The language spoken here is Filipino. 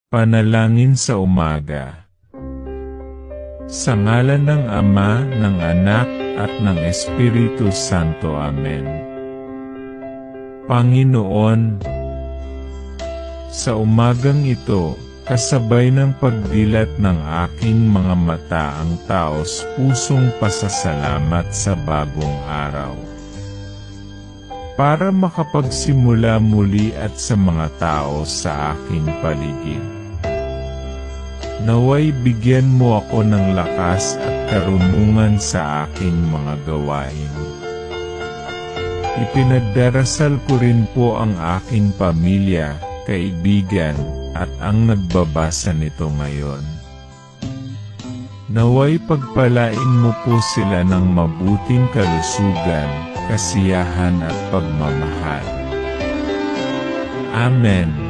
Panalangin sa umaga. Sa ngalan ng Ama, ng Anak, at ng Espiritu Santo. Amen. Panginoon, sa umagang ito, kasabay ng pagdilat ng aking mga mata ang taos pusong pasasalamat sa bagong araw. Para makapagsimula muli at sa mga tao sa aking paligid. Naway bigyan mo ako ng lakas at karunungan sa aking mga gawain. Ipinagdarasal ko rin po ang aking pamilya, kaibigan, at ang nagbabasa nito ngayon. Naway pagpalain mo po sila ng mabuting kalusugan, kasiyahan at pagmamahal. Amen.